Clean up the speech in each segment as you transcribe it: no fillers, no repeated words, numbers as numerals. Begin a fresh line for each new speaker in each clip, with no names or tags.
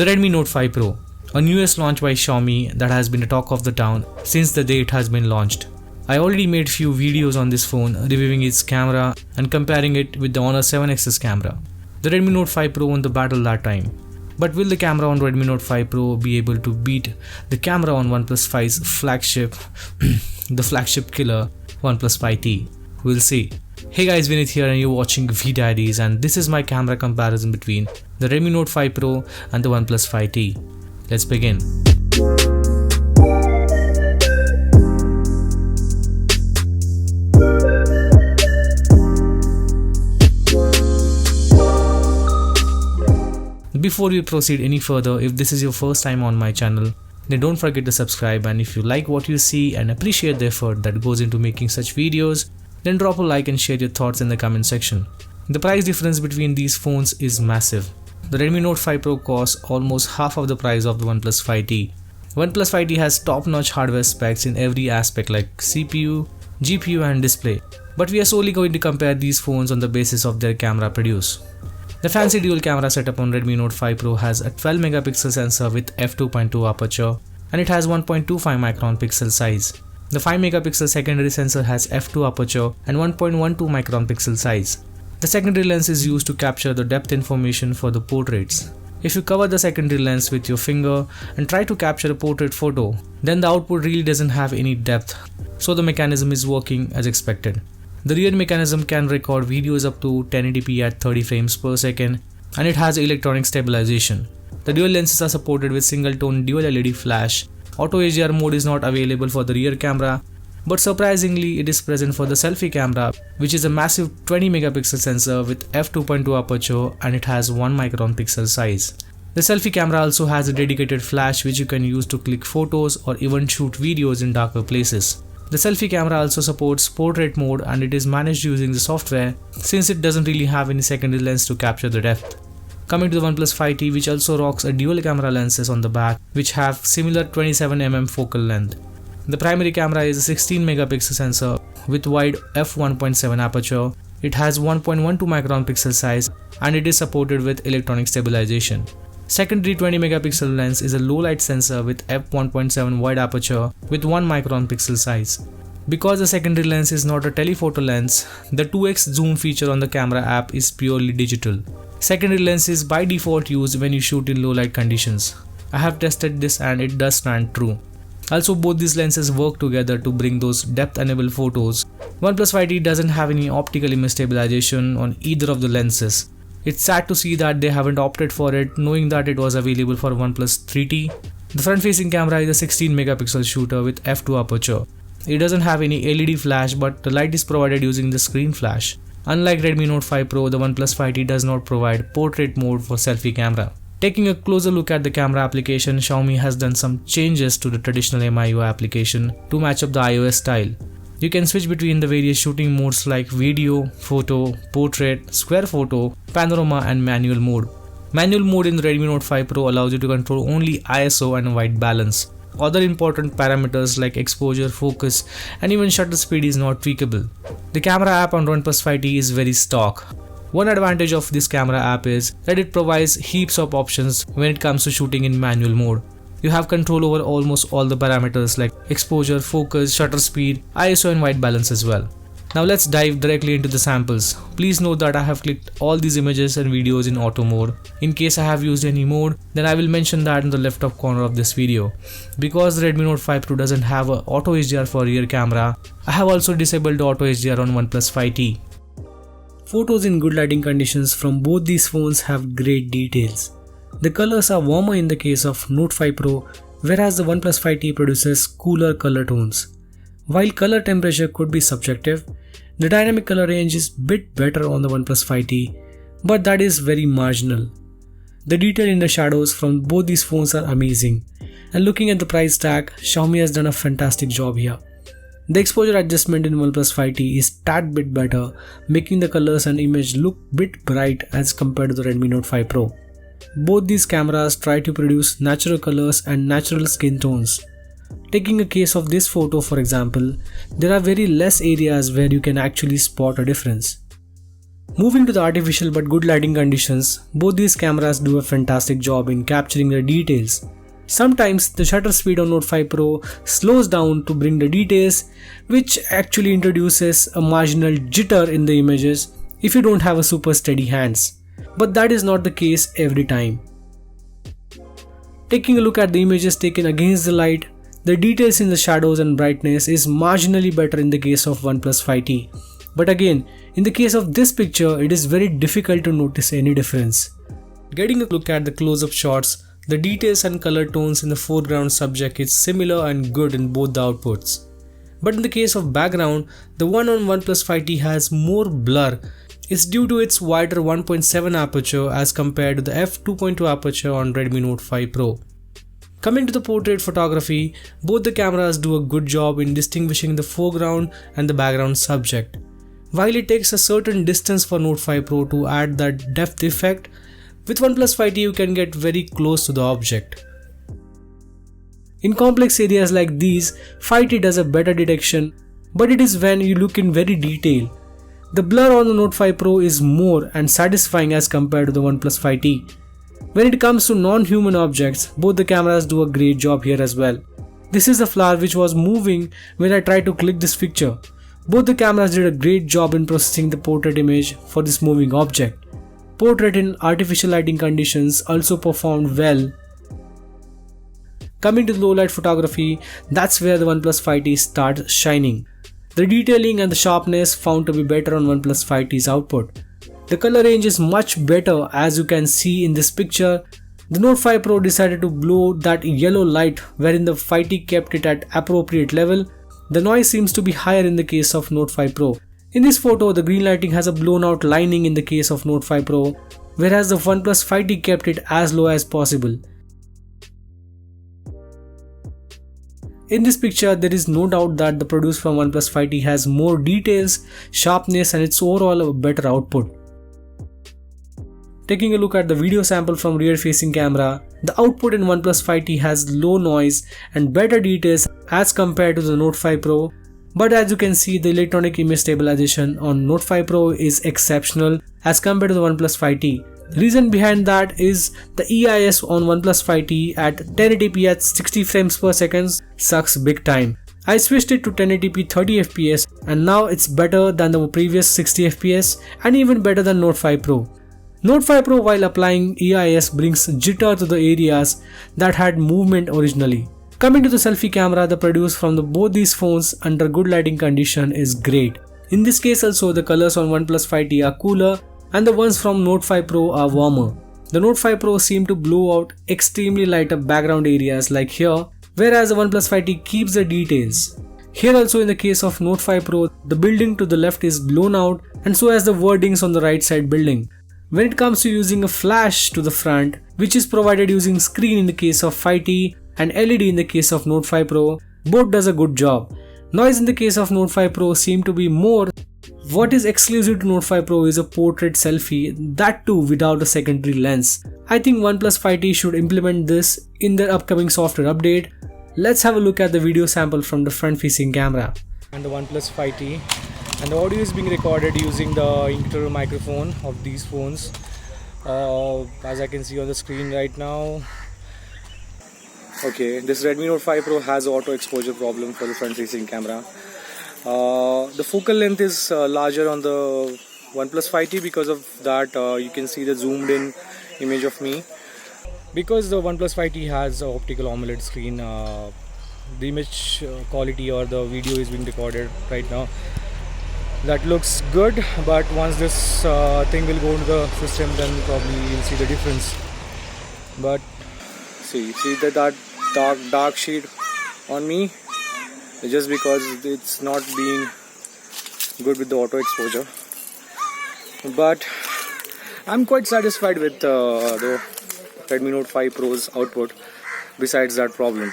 The Redmi Note 5 Pro, a newest launch by Xiaomi that has been the talk of the town since the day it has been launched. I already made few videos on this phone reviewing its camera and comparing it with the Honor 7X's camera. The Redmi Note 5 Pro won the battle that time. But will the camera on Redmi Note 5 Pro be able to beat the camera on OnePlus 5's flagship, the flagship killer OnePlus 5T? We'll see. Hey guys, Vinith here and you're watching VDiaries, and this is my camera comparison between the Redmi Note 5 Pro and the OnePlus 5T. Let's begin. Before we proceed any further, if this is your first time on my channel, then don't forget to subscribe, and if you like what you see and appreciate the effort that goes into making such videos, then drop a like and share your thoughts in the comment section. The price difference between these phones is massive. The Redmi Note 5 Pro costs almost half of the price of the OnePlus 5T. OnePlus 5T has top-notch hardware specs in every aspect like CPU, GPU and display, but we are solely going to compare these phones on the basis of their camera produce. The fancy dual camera setup on Redmi Note 5 Pro has a 12 megapixel sensor with f2.2 aperture, and it has 1.25 micron pixel size. The 5 megapixel secondary sensor has f2 aperture and 1.12 micron pixel size. The secondary lens is used to capture the depth information for the portraits. If you cover the secondary lens with your finger and try to capture a portrait photo, then the output really doesn't have any depth, so the mechanism is working as expected. The rear mechanism can record videos up to 1080p at 30 frames per second, and it has electronic stabilization. The dual lenses are supported with single-tone dual LED flash. Auto HDR mode is not available for the rear camera, but surprisingly it is present for the selfie camera, which is a massive 20 megapixel sensor with f2.2 aperture, and it has 1 micron pixel size. The selfie camera also has a dedicated flash which you can use to click photos or even shoot videos in darker places. The selfie camera also supports portrait mode, and it is managed using the software since it doesn't really have any secondary lens to capture the depth. Coming to the OnePlus 5T, which also rocks a dual camera lenses on the back which have similar 27mm focal length. The primary camera is a 16 megapixel sensor with wide f1.7 aperture. It has 1.12 micron pixel size, and it is supported with electronic stabilization. Secondary 20 megapixel lens is a low light sensor with f1.7 wide aperture with 1 micron pixel size. Because the secondary lens is not a telephoto lens, the 2x zoom feature on the camera app is purely digital. Secondary lens is by default used when you shoot in low light conditions. I have tested this and it does stand true. Also, both these lenses work together to bring those depth-enabled photos. OnePlus 5T doesn't have any optical image stabilization on either of the lenses. It's sad to see that they haven't opted for it, knowing that it was available for OnePlus 3T. The front-facing camera is a 16 megapixel shooter with f2 aperture. It doesn't have any LED flash, but the light is provided using the screen flash. Unlike Redmi Note 5 Pro, the OnePlus 5T does not provide portrait mode for selfie camera. Taking a closer look at the camera application, Xiaomi has done some changes to the traditional MIUI application to match up the iOS style. You can switch between the various shooting modes like video, photo, portrait, square photo, panorama and manual mode. Manual mode in the Redmi Note 5 Pro allows you to control only ISO and white balance. Other important parameters like exposure, focus and even shutter speed is not tweakable. The camera app on OnePlus 5T is very stock. One advantage of this camera app is that it provides heaps of options when it comes to shooting in manual mode. You have control over almost all the parameters like exposure, focus, shutter speed, ISO and white balance as well. Now let's dive directly into the samples. Please note that I have clicked all these images and videos in auto mode. In case I have used any mode, then I will mention that in the left top corner of this video. Because the Redmi Note 5 Pro doesn't have a auto HDR for rear camera, I have also disabled auto HDR on OnePlus 5T. Photos in good lighting conditions from both these phones have great details. The colors are warmer in the case of Note 5 Pro, whereas the OnePlus 5T produces cooler color tones. While color temperature could be subjective, the dynamic color range is bit better on the OnePlus 5T, but that is very marginal. The detail in the shadows from both these phones are amazing, and looking at the price tag, Xiaomi has done a fantastic job here. The exposure adjustment in OnePlus 5T is tad bit better, making the colors and image look bit bright as compared to the Redmi Note 5 Pro. Both these cameras try to produce natural colors and natural skin tones. Taking a case of this photo for example, there are very less areas where you can actually spot a difference. Moving to the artificial but good lighting conditions, both these cameras do a fantastic job in capturing the details. Sometimes the shutter speed on Note 5 Pro slows down to bring the details, which actually introduces a marginal jitter in the images if you don't have a super steady hands. But that is not the case every time. Taking a look at the images taken against the light, the details in the shadows and brightness is marginally better in the case of OnePlus 5T. But again, in the case of this picture, it is very difficult to notice any difference. Getting a look at the close-up shots, the details and color tones in the foreground subject is similar and good in both the outputs. But in the case of background, the one on OnePlus 5T has more blur. It's due to its wider 1.7 aperture as compared to the f2.2 aperture on Redmi Note 5 Pro. Coming to the portrait photography, both the cameras do a good job in distinguishing the foreground and the background subject. While it takes a certain distance for Note 5 Pro to add that depth effect, with OnePlus 5T you can get very close to the object. In complex areas like these, 5T does a better detection, but it is when you look in very detail. The blur on the Note 5 Pro is more and satisfying as compared to the OnePlus 5T. When it comes to non-human objects, both the cameras do a great job here as well. This is the flower which was moving when I tried to click this picture. Both the cameras did a great job in processing the portrait image for this moving object. Portrait in artificial lighting conditions also performed well. Coming to low light photography, that's where the OnePlus 5T starts shining. The detailing and the sharpness found to be better on OnePlus 5T's output. The color range is much better as you can see in this picture. The Note 5 Pro decided to blow that yellow light wherein the 5T kept it at appropriate level. The noise seems to be higher in the case of Note 5 Pro. In this photo, the green lighting has a blown out lining in the case of Note 5 Pro, whereas the OnePlus 5T kept it as low as possible. In this picture, there is no doubt that the produce from OnePlus 5T has more details, sharpness and its overall a better output. Taking a look at the video sample from rear facing camera, the output in OnePlus 5T has low noise and better details as compared to the Note 5 Pro. But as you can see, the electronic image stabilization on Note 5 Pro is exceptional as compared to the OnePlus 5T. The reason behind that is the EIS on OnePlus 5T at 1080p at 60 frames per second sucks big time. I switched it to 1080p 30fps and now it's better than the previous 60fps and even better than Note 5 Pro. Note 5 Pro while applying EIS brings jitter to the areas that had movement originally. Coming to the selfie camera, the produce from both these phones under good lighting condition is great. In this case also, the colors on OnePlus 5T are cooler and the ones from Note 5 Pro are warmer. The Note 5 Pro seem to blow out extremely light up background areas like here, whereas the OnePlus 5T keeps the details. Here also in the case of Note 5 Pro, the building to the left is blown out and so as the wordings on the right side building. When it comes to using a flash to the front, which is provided using screen in the case of 5T and LED in the case of Note 5 Pro, both does a good job. Noise in the case of Note 5 Pro seem to be more. What is exclusive to Note 5 Pro is a portrait selfie, that too without a secondary lens. I think OnePlus 5T should implement this in their upcoming software update. Let's have a look at the video sample from the front facing camera. And the OnePlus 5T, and the audio is being recorded using the internal microphone of these phones. As I can see on the screen right now. Okay, this Redmi Note 5 Pro has auto exposure problem for the front facing camera. The focal length is larger on the OnePlus 5T. Because of that you can see the zoomed in image of me. Because the OnePlus 5T has an optical AMOLED screen, the image quality or the video is being recorded right now. That looks good, but once this thing will go into the system, then probably you'll see the difference. But see that dark shade on me, just because it's not being good with the auto exposure. But I'm quite satisfied with the Redmi Note 5 Pro's output besides that problem.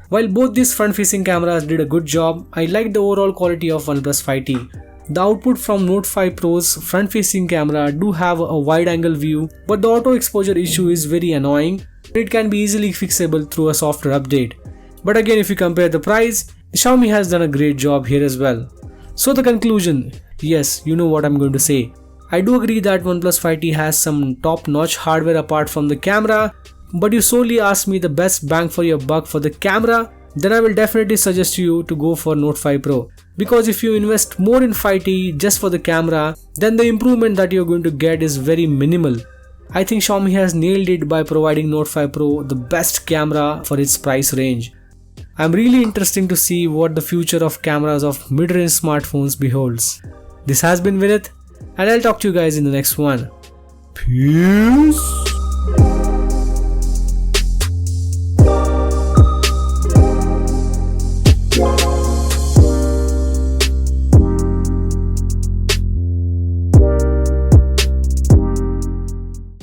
While both these front facing cameras did a good job, I liked the overall quality of OnePlus 5T. The output from Note 5 Pro's front facing camera do have a wide angle view, but the auto exposure issue is very annoying. It can be easily fixable through a software update. But again, if you compare the price, Xiaomi has done a great job here as well. So the conclusion, yes, you know what I'm going to say. I do agree that OnePlus 5T has some top-notch hardware apart from the camera, but you solely ask me the best bang for your buck for the camera, then I will definitely suggest you to go for Note 5 Pro. Because if you invest more in 5T just for the camera, then the improvement that you're going to get is very minimal. I think Xiaomi has nailed it by providing Note 5 Pro the best camera for its price range. I'm really interested to see what the future of cameras of mid-range smartphones beholds. This has been Vinith, and I'll talk to you guys in the next one. Peace!